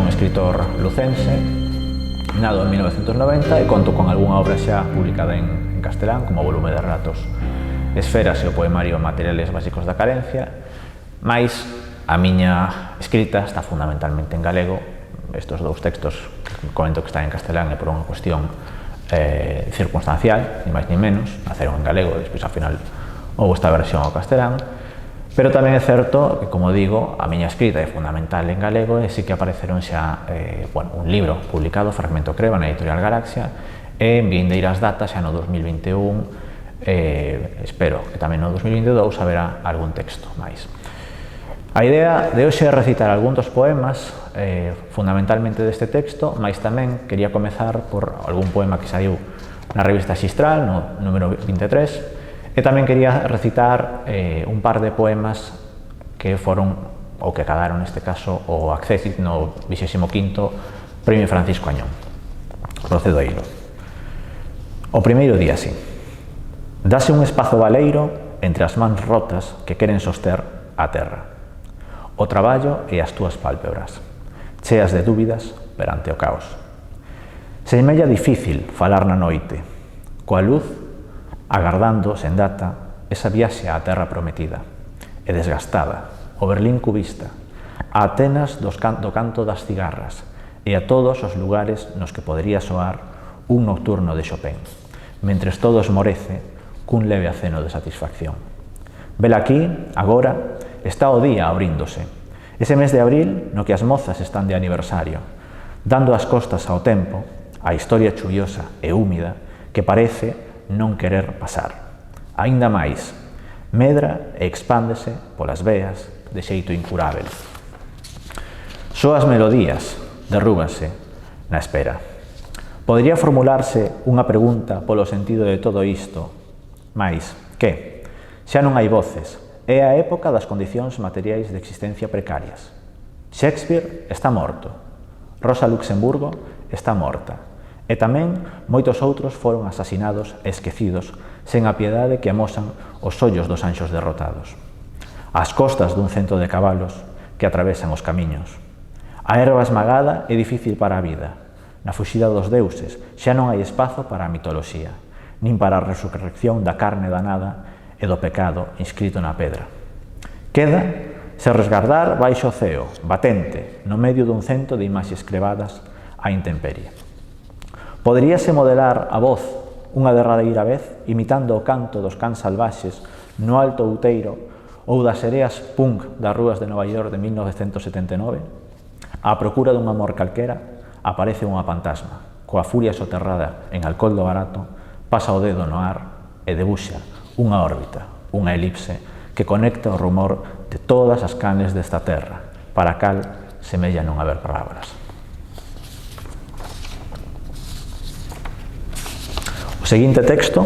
un escritor lucense, nado en 1990 e conto con algunha obra xa publicada en castelán, como o volume de relatos Esferas e o poemario Materiales básicos da carencia, mais a miña escrita está fundamentalmente en galego. Estes dous textos que comento que están en castelán é por unha cuestión circunstancial, ni máis ni menos, naceron en galego, despois ao final houve esta versión ao castelán, pero tamén é certo que, como digo, a miña escrita é fundamental en galego e sí que apareceron xa un libro publicado, Fragmento Creva, na editorial Galaxia, e en vindeiras datas, xa no 2021, espero que tamén no 2022 haberá algún texto máis. A idea de hoxe é recitar algún dos poemas, fundamentalmente deste texto, mais tamén quería comezar por algún poema que saiu na revista Xistral, no número 23, e tamén quería recitar un par de poemas que foron, ou que acadaron neste caso, o Accésit no 25º Premio Francisco Añón. Procedo a hilo. O primeiro día así. Dase un espazo baleiro entre as mans rotas que queren soster a terra. O traballo e as túas pálpebras, cheas de dúbidas perante o caos. Semella difícil falar na noite, coa luz, agardando sen data esa viaxe á terra prometida, e desgastada, o Berlín cubista, a Atenas do canto das cigarras e a todos os lugares nos que podería soar un nocturno de Chopin, mentres todo esmorece cun leve aceno de satisfacción. Vela aquí, agora, está o día abríndose. Ese mes de abril no que as mozas están de aniversario, dando as costas ao tempo, a historia chuviosa e húmida que parece non querer pasar. Aínda máis, medra e expándese polas veas de xeito incurável. Só as melodías derrúbanse na espera. Podería formularse unha pregunta polo sentido de todo isto, mais que? Xa non hai voces, é a época das condicións materiais de existencia precarias. Shakespeare está morto, Rosa Luxemburgo está morta, e tamén moitos outros foron asasinados e esquecidos sen a piedade que amosan os ollos dos anxos derrotados. As costas dun cento de cabalos que atravesan os camiños. A erva esmagada é difícil para a vida. Na fuxida dos deuses xa non hai espazo para a mitoloxía, nin para a resurrección da carne danada e do pecado inscrito na pedra. Queda se resgardar baixo o ceo, batente, no medio dun cento de imaxes crebadas á intemperie. Poderíase modelar a voz unha derradeira vez imitando o canto dos cans salvaxes no alto outeiro ou das sereas punk das rúas de Nova York de 1979? Á procura dun amor calquera aparece unha fantasma, coa furia soterrada en alcohol do barato, pasa o dedo no ar e debuxa unha órbita, unha elipse que conecta o rumor de todas as canes desta terra, para a cal semella non haber palabras. O seguinte texto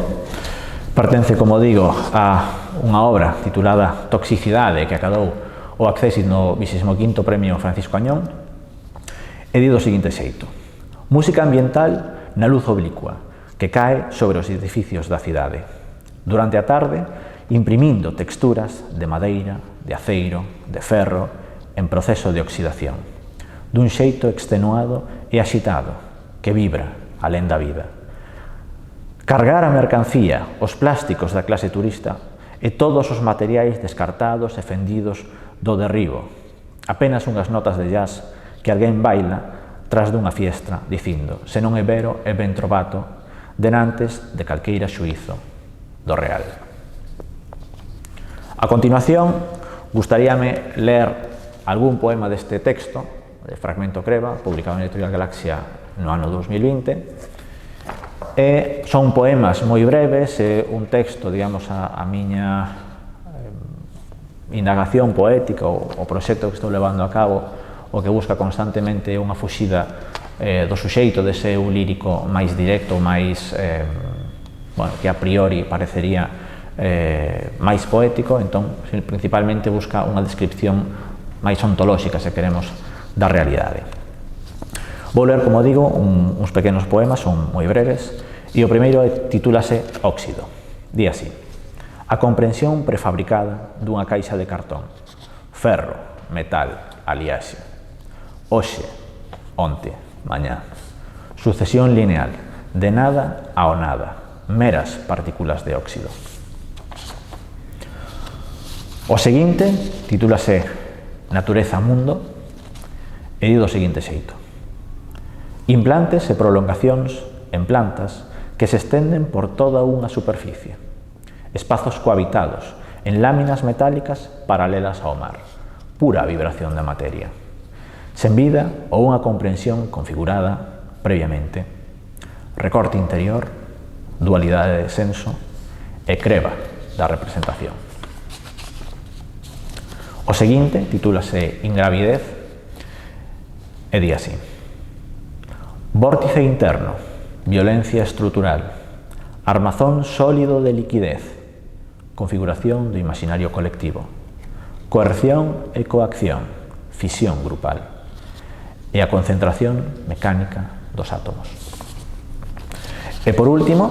pertence, como digo, a unha obra titulada Toxicidade que acadou o Accésit no 25º Premio Francisco Añón e di do seguinte xeito: música ambiental na luz oblicua que cae sobre os edificios da cidade. Durante a tarde, imprimindo texturas de madeira, de aceiro, de ferro, en proceso de oxidación, dun xeito extenuado e axitado que vibra alén da vida. Cargar a mercancía, os plásticos da clase turista e todos os materiais descartados e fendidos do derribo. Apenas unhas notas de jazz que alguén baila tras dunha fiestra, dicindo, se non é vero, é ben trovato, denantes de calqueira xuízo do real. A continuación, gustaríame ler algún poema deste texto, de Fragmento Creva, publicado na editorial Galaxia no ano 2020, e son poemas moi breves, é un texto, digamos, a miña indagación poética, o proxecto que estou levando a cabo, o que busca constantemente unha fuxida do suxeito dese eu lírico máis directo, máis, que a priori parecería máis poético, entón, principalmente busca unha descripción máis ontolóxica, se queremos, da realidade. Vou ler, como digo, uns pequenos poemas, son moi breves, e o primeiro titúlase Óxido. Di así: a comprensión prefabricada dunha caixa de cartón, ferro, metal, aliaxe. Hoxe, onte, mañá. Sucesión lineal, de nada ao nada, meras partículas de óxido. O seguinte titúlase Natureza Mundo e di do seguinte xeito: implantes e prolongacións en plantas que se estenden por toda unha superficie, espazos cohabitados en láminas metálicas paralelas ao mar, pura vibración da materia, sen vida ou unha comprensión configurada previamente, recorte interior, dualidade de senso e creba da representación. O seguinte titúlase Ingravidez e di así: vórtice interno, violencia estrutural, armazón sólido de liquidez, configuración do imaginario colectivo, coerción e coacción, fisión grupal, e a concentración mecánica dos átomos. E por último,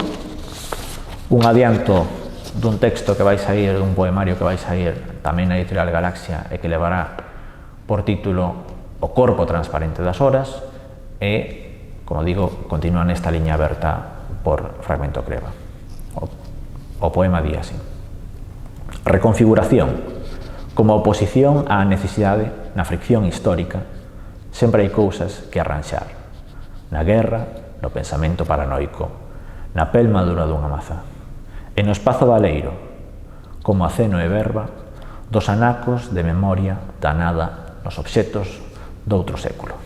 un adianto dun texto que vai sair, dun poemario que vai sair tamén na editorial Galaxia e que levará por título O corpo transparente das horas e, como digo, continúa nesta liña aberta por Fragmento Creba. O poema di así: reconfiguración, como oposición á necesidade na fricción histórica, sempre hai cousas que arranxar, na guerra, no pensamento paranoico, na pel madura dunha maza, e no espazo baleiro, como aceno e verba, dos anacos de memoria da nada nos obxetos doutro século.